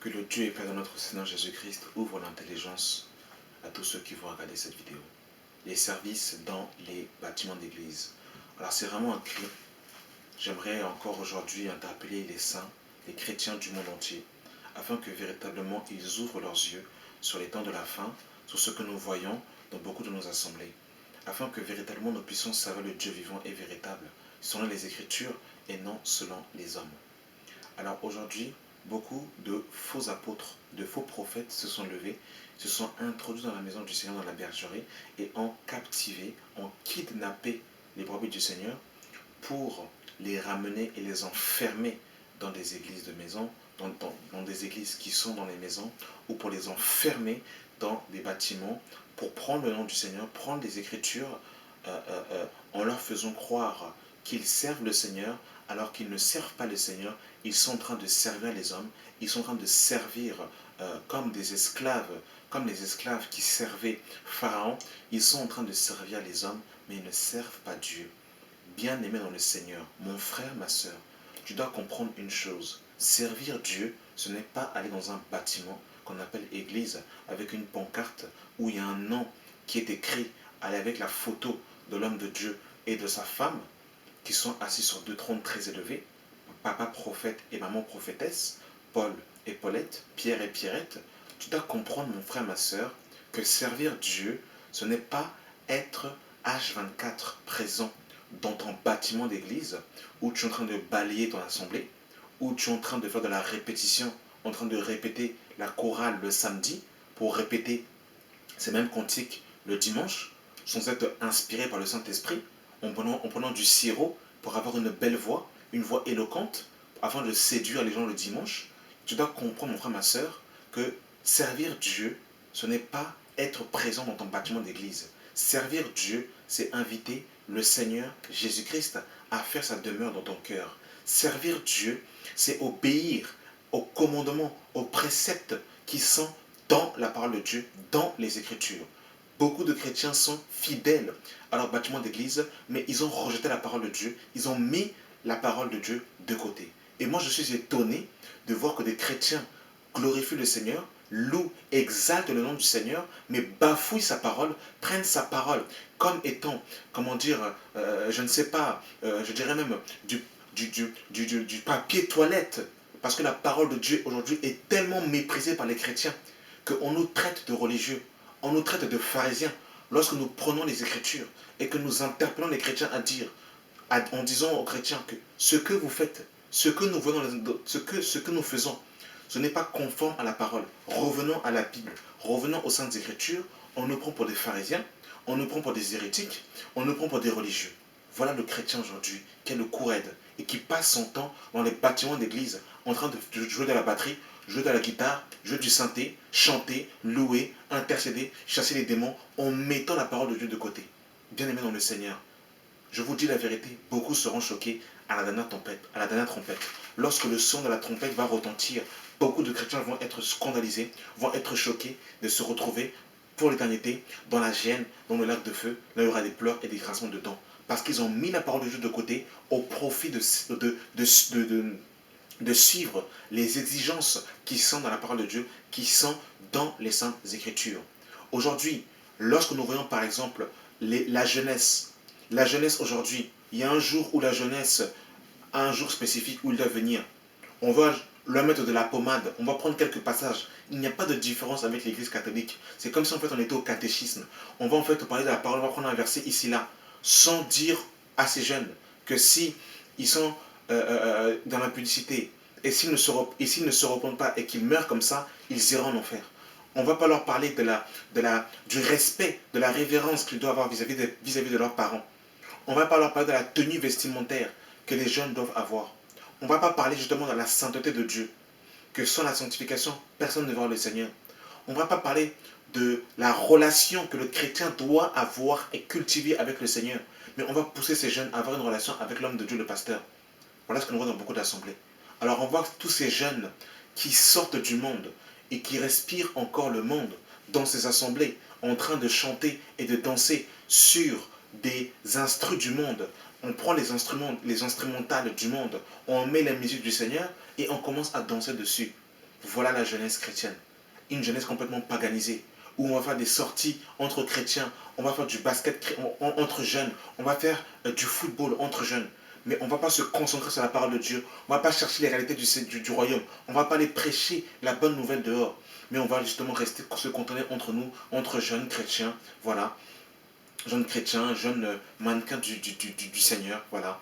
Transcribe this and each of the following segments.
Que le Dieu et Père de notre Seigneur Jésus-Christ ouvre l'intelligence à tous ceux qui vont regarder cette vidéo. Les services dans les bâtiments d'église. Alors c'est vraiment un cri. J'aimerais encore aujourd'hui interpeller les saints, les chrétiens du monde entier, afin que véritablement ils ouvrent leurs yeux sur les temps de la fin, sur ce que nous voyons dans beaucoup de nos assemblées, afin que véritablement nous puissions servir le Dieu vivant et véritable, selon les Écritures et non selon les hommes. Alors aujourd'hui, beaucoup de faux apôtres, de faux prophètes se sont levés, se sont introduits dans la maison du Seigneur, dans la bergerie, et ont captivé, ont kidnappé les brebis du Seigneur pour les ramener et les enfermer dans des églises de maison, dans des églises qui sont dans les maisons, ou pour les enfermer dans des bâtiments, pour prendre le nom du Seigneur, prendre les Écritures, en leur faisant croire qu'ils servent le Seigneur, alors qu'ils ne servent pas le Seigneur. Ils sont en train de servir les hommes, ils sont en train de servir comme des esclaves, comme les esclaves qui servaient Pharaon. Ils sont en train de servir les hommes, mais ils ne servent pas Dieu. Bien-aimé dans le Seigneur, mon frère, ma soeur, tu dois comprendre une chose. Servir Dieu, ce n'est pas aller dans un bâtiment qu'on appelle église, avec une pancarte où il y a un nom qui est écrit avec la photo de l'homme de Dieu et de sa femme, qui sont assis sur deux trônes très élevés, papa prophète et maman prophétesse, Paul et Paulette, Pierre et Pierrette. Tu dois comprendre, mon frère, ma soeur, que servir Dieu, ce n'est pas être H24 présent dans ton bâtiment d'église, où tu es en train de balayer ton assemblée, où tu es en train de faire de la répétition, en train de répéter la chorale le samedi, pour répéter ces mêmes cantiques le dimanche, sans être inspiré par le Saint-Esprit, en prenant du sirop pour avoir une belle voix, une voix éloquente, afin de séduire les gens le dimanche. Tu dois comprendre, mon frère, ma soeur, que servir Dieu, ce n'est pas être présent dans ton bâtiment d'église. Servir Dieu, c'est inviter le Seigneur Jésus-Christ à faire sa demeure dans ton cœur. Servir Dieu, c'est obéir aux commandements, aux préceptes qui sont dans la parole de Dieu, dans les Écritures. Beaucoup de chrétiens sont fidèles à leur bâtiment d'église, mais ils ont rejeté la parole de Dieu, ils ont mis la parole de Dieu de côté. Et moi, je suis étonné de voir que des chrétiens glorifient le Seigneur, louent, exaltent le nom du Seigneur, mais bafouillent sa parole, prennent sa parole comme étant, comment dire, je ne sais pas, je dirais même du papier toilette. Parce que la parole de Dieu aujourd'hui est tellement méprisée par les chrétiens qu'on nous traite de religieux, on nous traite de pharisiens. Lorsque nous prenons les Écritures et que nous interpellons les chrétiens à dire, en disant aux chrétiens que ce que vous faites, ce que nous faisons, ce n'est pas conforme à la parole. Revenons à la Bible, revenons aux Saintes Écritures. On nous prend pour des pharisiens, on nous prend pour des hérétiques, on nous prend pour des religieux. Voilà le chrétien aujourd'hui qui est le courraide et qui passe son temps dans les bâtiments d'église en train de jouer de la batterie, jouer de la guitare, jouer du synthé, chanter, louer, intercéder, chasser les démons en mettant la parole de Dieu de côté. Bien-aimés dans le Seigneur, je vous dis la vérité, beaucoup seront choqués à la dernière trompette. Lorsque le son de la trompette va retentir, beaucoup de chrétiens vont être scandalisés, vont être choqués de se retrouver pour l'éternité dans la géhenne, dans le lac de feu. Là, il y aura des pleurs et des grincements de dents. Parce qu'ils ont mis la parole de Dieu de côté au profit de suivre les exigences qui sont dans la parole de Dieu, qui sont dans les Saintes Écritures. Aujourd'hui, lorsque nous voyons par exemple la jeunesse aujourd'hui, il y a un jour où la jeunesse a un jour spécifique où il doit venir. On va leur mettre de la pommade, on va prendre quelques passages. Il n'y a pas de différence avec l'église catholique. C'est comme si en fait on était au catéchisme. On va en fait parler de la parole, on va prendre un verset ici là, sans dire à ces jeunes que si ils sont dans la publicité et s'ils ne se repentent pas et qu'ils meurent comme ça, ils iront en enfer. On ne va pas leur parler du respect, de la révérence qu'ils doivent avoir vis-à-vis de leurs parents. On ne va pas leur parler de la tenue vestimentaire que les jeunes doivent avoir. On ne va pas parler justement de la sainteté de Dieu, que sans la sanctification, personne ne verra le Seigneur. On ne va pas parler de la relation que le chrétien doit avoir et cultiver avec le Seigneur. Mais on va pousser ces jeunes à avoir une relation avec l'homme de Dieu, le pasteur. Voilà ce que nous voyons dans beaucoup d'assemblées. Alors on voit tous ces jeunes qui sortent du monde et qui respirent encore le monde dans ces assemblées, en train de chanter et de danser sur des instruments du monde. On prend les instrumentales du monde, on met la musique du Seigneur et on commence à danser dessus. Voilà la jeunesse chrétienne. Une jeunesse complètement paganisée, où on va faire des sorties entre chrétiens, on va faire du basket entre jeunes, on va faire du football entre jeunes. Mais on ne va pas se concentrer sur la parole de Dieu. On ne va pas chercher les réalités du royaume. On ne va pas aller prêcher la bonne nouvelle dehors. Mais on va justement rester se contenter entre nous, entre jeunes chrétiens. Voilà. Jeunes chrétiens, jeunes mannequins du Seigneur. Voilà.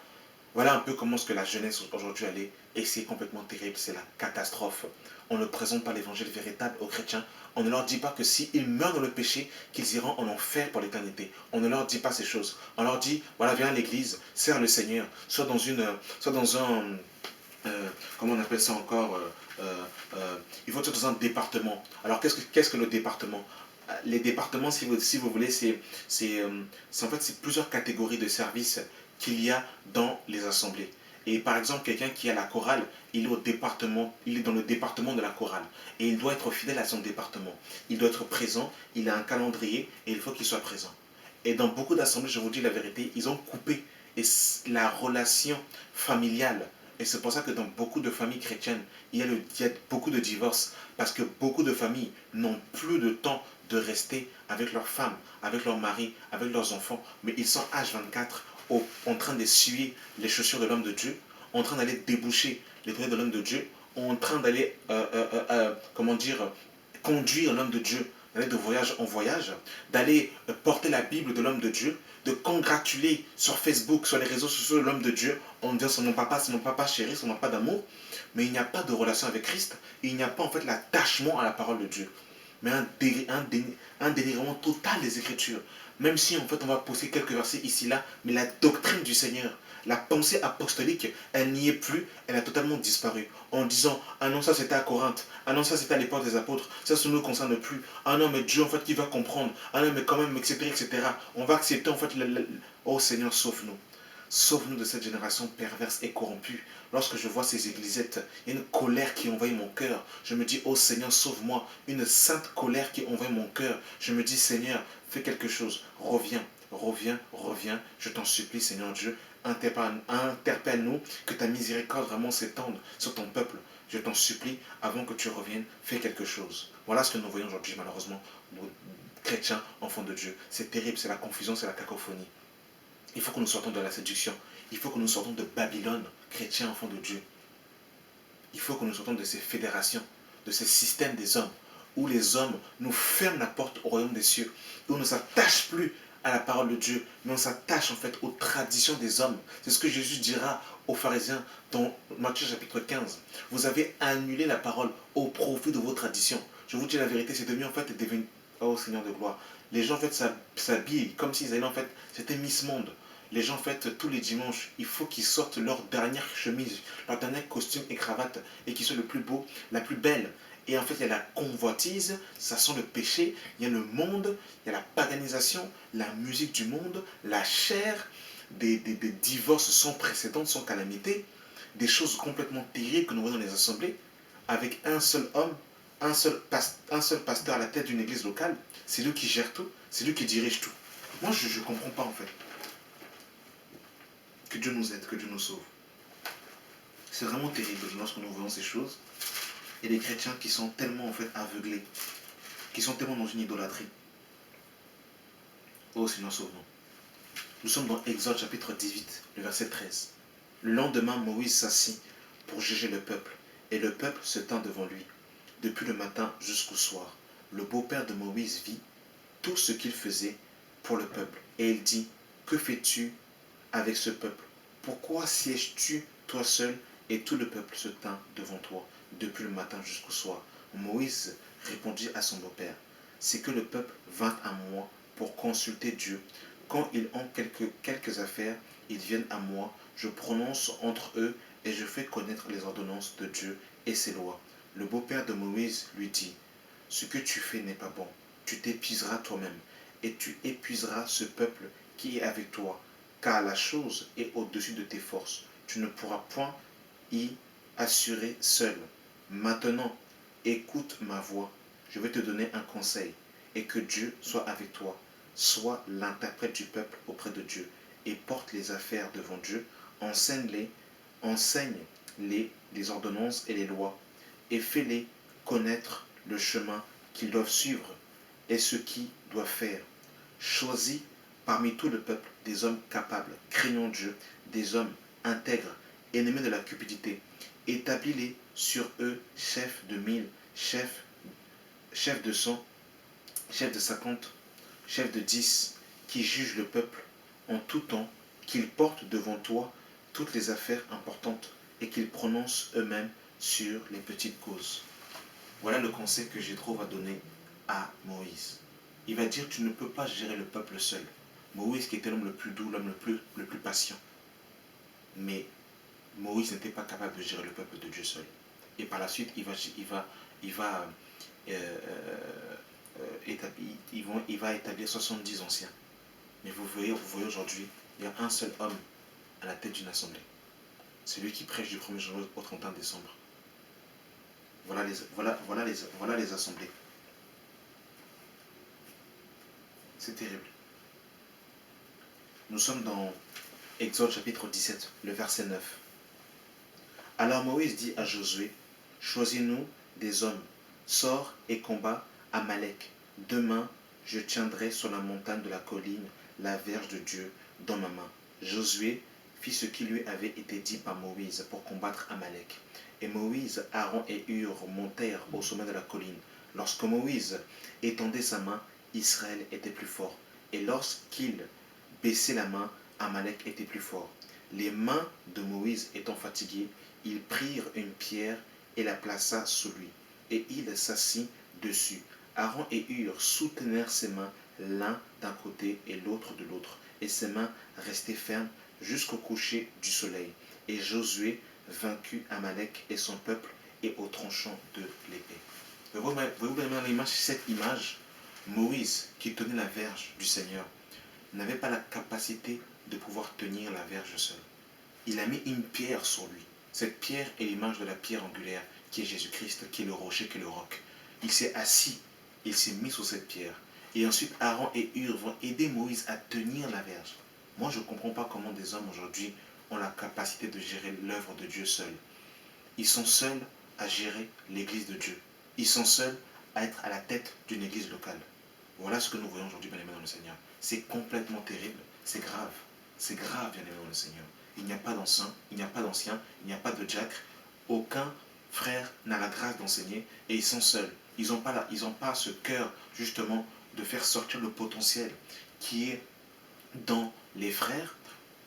Voilà un peu comment ce que la jeunesse aujourd'hui elle est. Et c'est complètement terrible, c'est la catastrophe. On ne présente pas l'évangile véritable aux chrétiens. On ne leur dit pas que s'ils meurent dans le péché, qu'ils iront en enfer pour l'éternité. On ne leur dit pas ces choses. On leur dit, voilà, viens à l'église, sers le Seigneur, soit dans un, comment on appelle ça encore, il faut être dans un département. Alors qu'est-ce que le département? Les départements, si vous voulez, en fait c'est plusieurs catégories de services qu'il y a dans les assemblées. Et par exemple, quelqu'un qui a la chorale, il est dans le département de la chorale. Et il doit être fidèle à son département. Il doit être présent, il a un calendrier et il faut qu'il soit présent. Et dans beaucoup d'assemblées, je vous dis la vérité, ils ont coupé la relation familiale. Et c'est pour ça que dans beaucoup de familles chrétiennes, il y a beaucoup de divorces. Parce que beaucoup de familles n'ont plus de temps de rester avec leurs femmes, avec leurs maris, avec leurs enfants. Mais ils sont H24 en train d'essuyer les chaussures de l'homme de Dieu, en train d'aller déboucher les toilettes de l'homme de Dieu, en train d'aller, comment dire, conduire l'homme de Dieu, d'aller de voyage en voyage, d'aller porter la Bible de l'homme de Dieu, de congratuler sur Facebook, sur les réseaux sociaux de l'homme de Dieu, en disant c'est mon papa chéri, c'est mon papa d'amour, mais il n'y a pas de relation avec Christ, et il n'y a pas en fait l'attachement à la parole de Dieu, mais un dénigrement total des Écritures. Même si en fait on va poser quelques versets ici là, mais la doctrine du Seigneur, la pensée apostolique, elle n'y est plus, elle a totalement disparu. En disant, ah non, ça c'était à Corinthe, ah non, ça c'était à l'époque des apôtres, ça ne nous concerne plus, ah non, mais Dieu en fait qui va comprendre, ah non, mais quand même, etc., etc. On va accepter en fait, oh Seigneur, sauve-nous. Sauve-nous de cette génération perverse et corrompue. Lorsque je vois ces églisettes, il y a une colère qui envahit mon cœur. Je me dis, oh Seigneur, sauve-moi. Une sainte colère qui envahit mon cœur. Je me dis, Seigneur, fais quelque chose. Reviens, reviens, reviens. Je t'en supplie, Seigneur Dieu. Interpelle-nous, que ta miséricorde vraiment s'étende sur ton peuple. Je t'en supplie, avant que tu reviennes, fais quelque chose. Voilà ce que nous voyons aujourd'hui, malheureusement, nous, chrétiens, enfants de Dieu. C'est terrible, c'est la confusion, c'est la cacophonie. Il faut que nous sortons de la séduction. Il faut que nous sortons de Babylone, chrétiens, enfants de Dieu. Il faut que nous sortons de ces fédérations, de ces systèmes des hommes, où les hommes nous ferment la porte au royaume des cieux, où on ne s'attache plus à la parole de Dieu, mais on s'attache en fait aux traditions des hommes. C'est ce que Jésus dira aux pharisiens dans Matthieu chapitre 15. Vous avez annulé la parole au profit de vos traditions. Je vous dis la vérité, c'est devenu, oh Seigneur de gloire. Les gens en fait s'habillent comme s'ils allaient en fait, c'était Miss Monde. Les gens, en fait, tous les dimanches, il faut qu'ils sortent leur dernière chemise, leur dernier costume et cravate, et qu'ils soient le plus beau, la plus belle. Et en fait, il y a la convoitise, ça sent le péché, il y a le monde, il y a la paganisation, la musique du monde, la chair, des divorces sans précédent, sans calamité, des choses complètement terribles que nous voyons dans les assemblées, avec un seul homme, un seul pasteur à la tête d'une église locale. C'est lui qui gère tout, c'est lui qui dirige tout. Moi, je ne comprends pas en fait. Que Dieu nous aide, que Dieu nous sauve. C'est vraiment terrible lorsque nous voyons ces choses. Et les chrétiens qui sont tellement en fait aveuglés, qui sont tellement dans une idolâtrie. Oh Seigneur, sauve-nous. Nous sommes dans Exode chapitre 18, le verset 13. Le lendemain, Moïse s'assit pour juger le peuple, et le peuple se tint devant lui, depuis le matin jusqu'au soir. Le beau-père de Moïse vit tout ce qu'il faisait pour le peuple, et il dit, que fais-tu avec ce peuple? Pourquoi sièges-tu toi seul et tout le peuple se tint devant toi depuis le matin jusqu'au soir? Moïse répondit à son beau-père, c'est que le peuple vint à moi pour consulter Dieu. Quand ils ont quelques affaires, ils viennent à moi, je prononce entre eux et je fais connaître les ordonnances de Dieu et ses lois. Le beau-père de Moïse lui dit, ce que tu fais n'est pas bon, tu t'épuiseras toi-même et tu épuiseras ce peuple qui est avec toi, car la chose est au-dessus de tes forces. Tu ne pourras point y assurer seul. Maintenant, écoute ma voix. Je vais te donner un conseil, et que Dieu soit avec toi. Sois l'interprète du peuple auprès de Dieu, et porte les affaires devant Dieu. Enseigne-les les ordonnances et les lois, et fais-les connaître le chemin qu'ils doivent suivre et ce qu'ils doivent faire. Choisis parmi tout le peuple des hommes capables, craignant Dieu, des hommes intègres, ennemis de la cupidité. Établis-les sur eux, chefs de 1000, chefs de 100, chefs de 50, chefs de 10, qui jugent le peuple en tout temps, qu'ils portent devant toi toutes les affaires importantes et qu'ils prononcent eux-mêmes sur les petites causes. Voilà le conseil que Jéthro va donner à Moïse. Il va dire, tu ne peux pas gérer le peuple seul. Moïse qui était l'homme le plus doux, l'homme le plus patient. Mais Moïse n'était pas capable de gérer le peuple de Dieu seul. Et par la suite, il va établir 70 anciens. Mais vous voyez aujourd'hui, il y a un seul homme à la tête d'une assemblée. C'est lui qui prêche du 1er janvier au 31 décembre. Voilà les assemblées. C'est terrible. Nous sommes dans Exode chapitre 17, le verset 9. Alors Moïse dit à Josué, choisis-nous des hommes, sors et combat Amalek. Demain, je tiendrai sur la montagne de la colline la verge de Dieu dans ma main. Josué fit ce qui lui avait été dit par Moïse pour combattre Amalek. Et Moïse, Aaron et Hur montèrent au sommet de la colline. Lorsque Moïse étendait sa main, Israël était plus fort. Et lorsqu'il baissait la main, Amalek était plus fort. Les mains de Moïse étant fatiguées, ils prirent une pierre et la plaça sous lui. Et il s'assit dessus. Aaron et Hur soutenèrent ses mains l'un d'un côté et l'autre de l'autre. Et ses mains restaient fermes jusqu'au coucher du soleil. Et Josué vaincut Amalek et son peuple et au tranchant de l'épée. Voyez-vous bien cette image, Moïse, qui tenait la verge du Seigneur, n'avait pas la capacité de pouvoir tenir la verge seul. Il a mis une pierre sur lui. Cette pierre est l'image de la pierre angulaire, qui est Jésus-Christ, qui est le rocher, qui est le roc. Il s'est assis, il s'est mis sur cette pierre. Et ensuite, Aaron et Hur vont aider Moïse à tenir la verge. Moi, je ne comprends pas comment des hommes aujourd'hui ont la capacité de gérer l'œuvre de Dieu seuls. Ils sont seuls à gérer l'église de Dieu. Ils sont seuls à être à la tête d'une église locale. Voilà ce que nous voyons aujourd'hui, bien-aimés dans le Seigneur. C'est complètement terrible, c'est grave. C'est grave, bien-aimés dans le Seigneur. Il n'y a pas d'anciens, il n'y a pas de diacre. Aucun frère n'a la grâce d'enseigner et ils sont seuls. Ils n'ont pas ce cœur, justement, de faire sortir le potentiel qui est dans les frères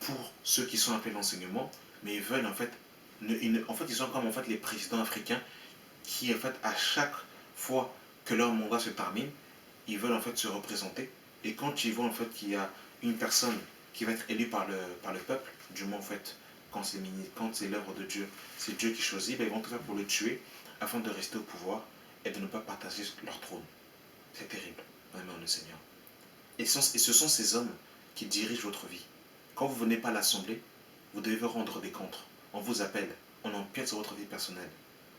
pour ceux qui sont appelés à l'enseignement, mais ils veulent en fait, ils sont comme en fait les présidents africains qui en fait à chaque fois que leur mandat se termine, ils veulent en fait se représenter et quand ils voient en fait qu'il y a une personne qui va être élue par le peuple, du moins en fait quand c'est l'œuvre de Dieu, c'est Dieu qui choisit, ben, ils vont tout faire pour le tuer afin de rester au pouvoir et de ne pas partager leur trône. C'est terrible, vraiment le Seigneur. Et ce sont ces hommes qui dirigent votre vie. Quand vous ne venez pas à l'assemblée, vous devez rendre des comptes. On vous appelle, on empiète sur votre vie personnelle.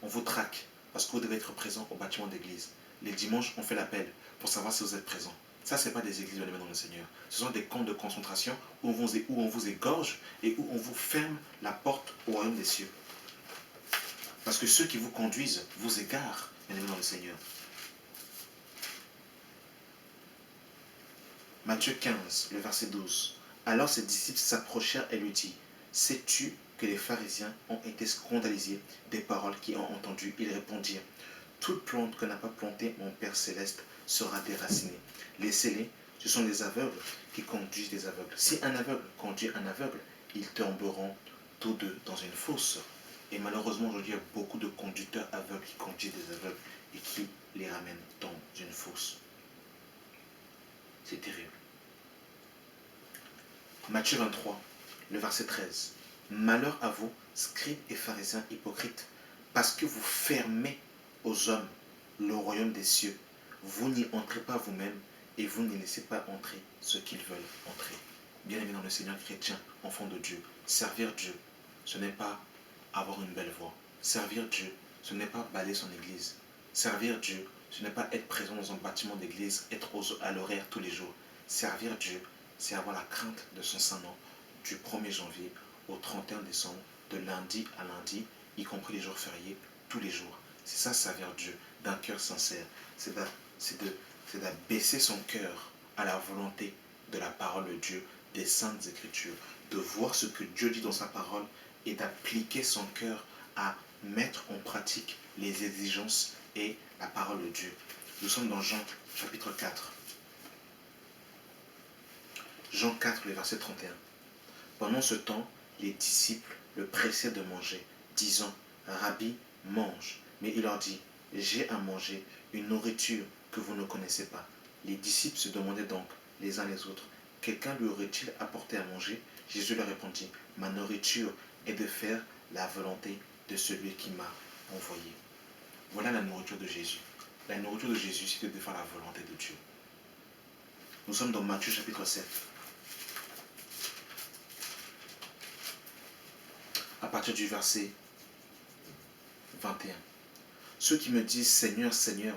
On vous traque parce que vous devez être présent au bâtiment d'église. Les dimanches, on fait l'appel pour savoir si vous êtes présent. Ça, ce n'est pas des églises dans le Seigneur. Ce sont des camps de concentration où on vous égorge et où on vous ferme la porte au royaume des cieux. Parce que ceux qui vous conduisent vous égarent, bien aimés dans le Seigneur. Matthieu 15, le verset 12. Alors ses disciples s'approchèrent et lui dirent, sais-tu que les pharisiens ont été scandalisés des paroles qu'ils ont entendues? Ils répondirent, toute plante que n'a pas plantée mon Père Céleste sera déracinée. Laissez-les, ce sont les aveugles qui conduisent des aveugles. Si un aveugle conduit un aveugle, ils tomberont tous deux dans une fosse. Et malheureusement, aujourd'hui, il y a beaucoup de conducteurs aveugles qui conduisent des aveugles et qui les ramènent dans une fosse. C'est terrible. Matthieu 23, le verset 13. Malheur à vous, scribes et pharisiens hypocrites, parce que vous fermez aux hommes le royaume des cieux. Vous n'y entrez pas vous-même et vous ne laissez pas entrer ceux qu'ils veulent entrer. Bien-aimés dans le Seigneur chrétien, enfant de Dieu, servir Dieu, ce n'est pas avoir une belle voix. Servir Dieu, ce n'est pas balayer son église. Servir Dieu, ce n'est pas être présent dans un bâtiment d'église, être à l'horaire tous les jours. Servir Dieu, c'est avoir la crainte de son Saint-Nom du 1er janvier au 31 décembre, de lundi à lundi, y compris les jours fériés, tous les jours. C'est ça, servir Dieu d'un cœur sincère. C'est d'abaisser son cœur à la volonté de la parole de Dieu, des saintes écritures, de voir ce que Dieu dit dans sa parole et d'appliquer son cœur à mettre en pratique les exigences et la parole de Dieu. Nous sommes dans Jean chapitre 4. Jean 4, le verset 31. Pendant ce temps, les disciples le pressaient de manger, disant, Rabbi, mange. Mais il leur dit, j'ai à manger une nourriture que vous ne connaissez pas. Les disciples se demandaient donc les uns les autres, quelqu'un lui aurait-il apporté à manger? Jésus leur répondit, ma nourriture est de faire la volonté de celui qui m'a envoyé. Voilà la nourriture de Jésus. La nourriture de Jésus, c'est de faire la volonté de Dieu. Nous sommes dans Matthieu chapitre 7. À partir du verset 21. Ceux qui me disent Seigneur, Seigneur,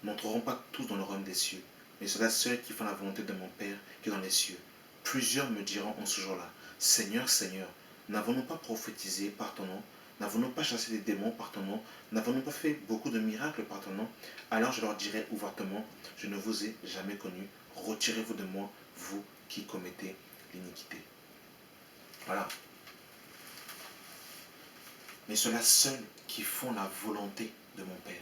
n'entreront pas tous dans le royaume des cieux, mais ceux-là seuls qui font la volonté de mon Père qui est dans les cieux. Plusieurs me diront en ce jour-là, Seigneur, Seigneur, n'avons-nous pas prophétisé par ton nom? N'avons-nous pas chassé des démons par ton nom? N'avons-nous pas fait beaucoup de miracles par ton nom? Alors je leur dirai ouvertement, je ne vous ai jamais connu, retirez-vous de moi, vous qui commettez l'iniquité. Voilà. Mais ceux-là seuls qui font la volonté de mon Père.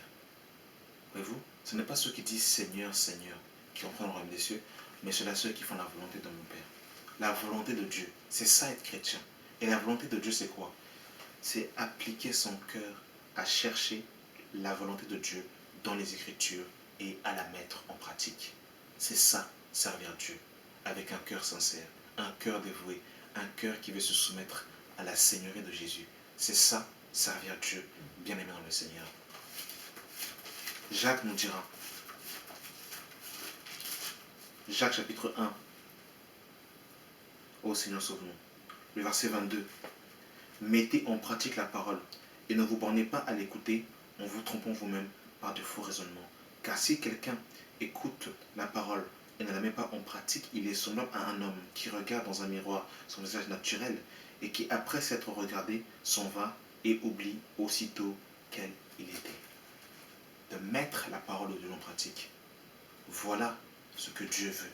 Voyez-vous, ce n'est pas ceux qui disent Seigneur, Seigneur, qui entrent dans le royaume des cieux, mais ceux-là ceux qui font la volonté de mon Père. La volonté de Dieu, c'est ça être chrétien. Et la volonté de Dieu, c'est quoi? C'est appliquer son cœur à chercher la volonté de Dieu dans les Écritures et à la mettre en pratique. C'est ça, servir Dieu, avec un cœur sincère, un cœur dévoué, un cœur qui veut se soumettre à la Seigneurie de Jésus. C'est ça, servir Dieu, bien aimé dans le Seigneur. Jacques nous dira, Jacques chapitre 1, ô Seigneur sauve-nous, le verset 22, mettez en pratique la parole et ne vous bornez pas à l'écouter en vous trompant vous-même par de faux raisonnements. Car si quelqu'un écoute la parole et ne la met pas en pratique, il est semblable à un homme qui regarde dans un miroir son visage naturel et qui, après s'être regardé, s'en va et oublie aussitôt quel il était. De mettre la parole de Dieu en pratique. Voilà ce que Dieu veut.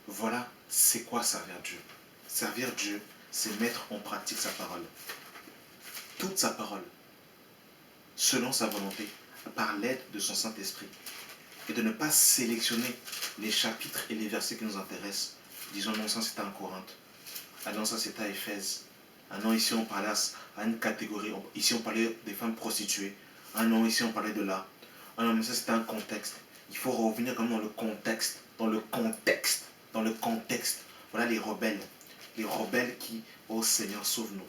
Voilà c'est quoi servir Dieu. Servir Dieu, c'est mettre en pratique sa parole. Toute sa parole, selon sa volonté, par l'aide de son Saint-Esprit. Et de ne pas sélectionner les chapitres et les versets qui nous intéressent. Disons, non, ça c'était en Corinthe. Ah non, ça c'était à Éphèse. Ah non, ici on parlait à une catégorie. Ici on parlait des femmes prostituées. Ah non, ici on parlait de là. Ah non, mais ça c'était un contexte. Il faut revenir comme dans le contexte. Dans le contexte. Dans le contexte. Voilà les rebelles. Les rebelles qui, oh Seigneur, sauve-nous.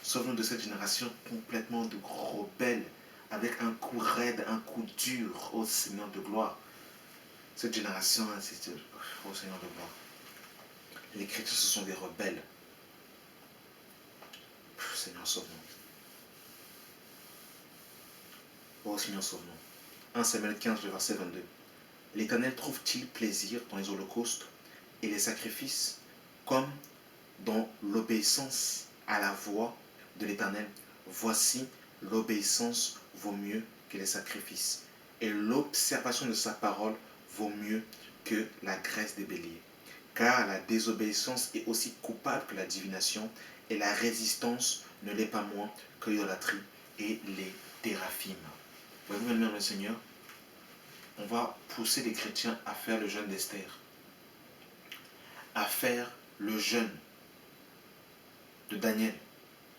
Sauve-nous de cette génération complètement de rebelles. Avec un coup raide, un coup dur, oh Seigneur de gloire. Cette génération, c'est oh Seigneur de gloire. Les chrétiens, ce sont des rebelles. Seigneur, sauve-nous. Oh Seigneur, sauve-nous. 1 Samuel 15, le verset 22. L'Éternel trouve-t-il plaisir dans les holocaustes et les sacrifices, comme dans l'obéissance à la voix de l'Éternel? Voici, l'obéissance vaut mieux que les sacrifices, et l'observation de sa parole vaut mieux que la graisse des béliers. Car la désobéissance est aussi coupable que la divination, et la résistance ne l'est pas moins que l'idolâtrie et les théraphimes. Voyez-vous, bien, le Seigneur, on va pousser les chrétiens à faire le jeûne d'Esther, à faire le jeûne de Daniel,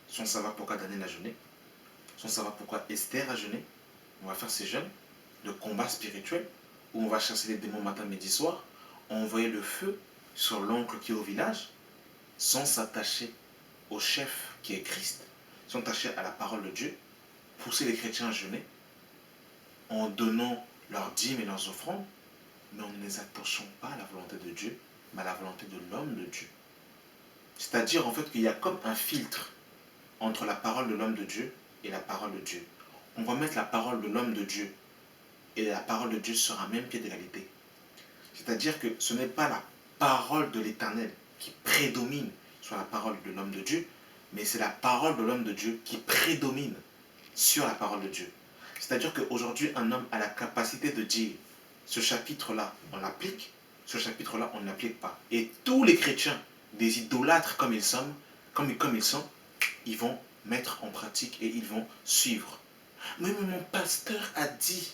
sans savoir pourquoi Daniel a jeûné, sans savoir pourquoi Esther a jeûné. On va faire ces jeûnes de combat spirituel, où on va chasser les démons matin, midi, soir, envoyer le feu sur l'oncle qui est au village, sans s'attacher au chef qui est Christ, sans s'attacher à la parole de Dieu, pousser les chrétiens à jeûner, en donnant leurs dîmes et leurs offrandes, mais en ne les attachant pas à la volonté de Dieu, mais à la volonté de l'homme de Dieu. C'est-à-dire en fait qu'il y a comme un filtre entre la parole de l'homme de Dieu et la parole de Dieu. On va mettre la parole de l'homme de Dieu et la parole de Dieu sur un même pied d'égalité. C'est-à-dire que ce n'est pas la parole de l'Éternel qui prédomine sur la parole de l'homme de Dieu, mais c'est la parole de l'homme de Dieu qui prédomine sur la parole de Dieu. C'est-à-dire qu'aujourd'hui, un homme a la capacité de dire, ce chapitre-là, on l'applique, ce chapitre-là, on ne l'applique pas. Et tous les chrétiens, des idolâtres comme ils sont, ils vont mettre en pratique et ils vont suivre. Mais mon pasteur a dit,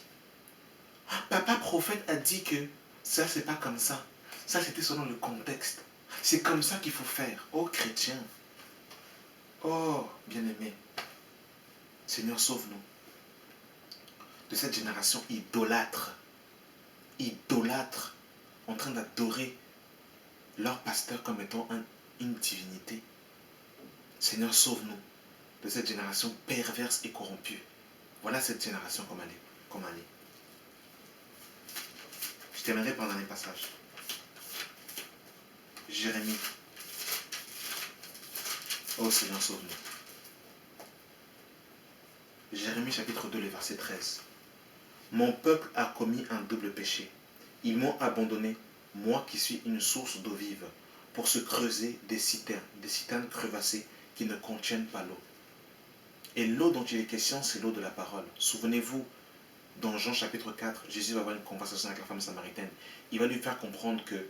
papa prophète a dit que ça, c'est pas comme ça. Ça, c'était selon le contexte. C'est comme ça qu'il faut faire. Oh, chrétien. Oh, bien-aimé. Seigneur, sauve-nous de cette génération idolâtre. Idolâtre. En train d'adorer leur pasteur comme étant une divinité. Seigneur, sauve-nous de cette génération perverse et corrompue. Voilà cette génération comme elle est. Je terminerai par un dernier passage. Jérémie. Oh Seigneur, sauve-nous. Jérémie chapitre 2, le verset 13. Mon peuple a commis un double péché. Ils m'ont abandonné, moi qui suis une source d'eau vive, pour se creuser des citernes crevassées qui ne contiennent pas l'eau. Et l'eau dont il est question, c'est l'eau de la parole. Souvenez-vous, dans Jean chapitre 4, Jésus va avoir une conversation avec la femme samaritaine. Il va lui faire comprendre que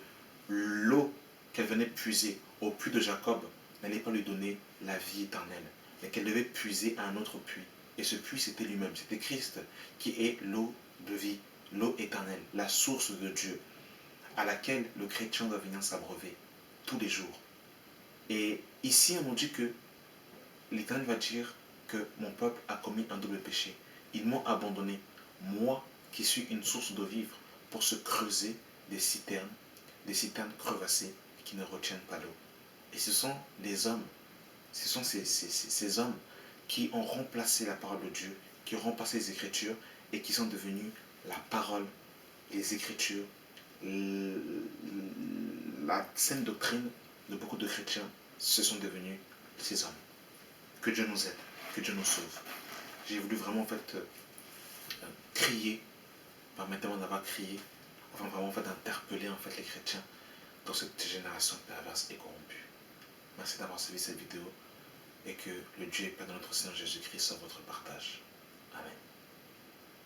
l'eau qu'elle venait puiser au puits de Jacob n'allait pas lui donner la vie éternelle, mais qu'elle devait puiser à un autre puits. Et ce puits, c'était lui-même, c'était Christ, qui est l'eau de vie, l'eau éternelle, la source de Dieu, à laquelle le chrétien doit venir s'abreuver tous les jours. Et ici, on nous dit que l'Éternel va dire que mon peuple a commis un double péché. Ils m'ont abandonné, moi qui suis une source d'eau vive, pour se creuser des citernes crevassées qui ne retiennent pas l'eau. Et ce sont des hommes, ce sont ces hommes qui ont remplacé la parole de Dieu, qui ont remplacé les Écritures et qui sont devenus la parole, les Écritures, la saine doctrine de beaucoup de chrétiens. Ce sont devenus ces hommes. Que Dieu nous aide, que Dieu nous sauve. J'ai voulu vraiment en fait crier, permettez-moi d'avoir crié, afin vraiment en fait d'interpeller en fait les chrétiens dans cette génération perverse et corrompue. Merci d'avoir suivi cette vidéo et que le Dieu et Père de notre Seigneur Jésus-Christ soit votre partage. Amen.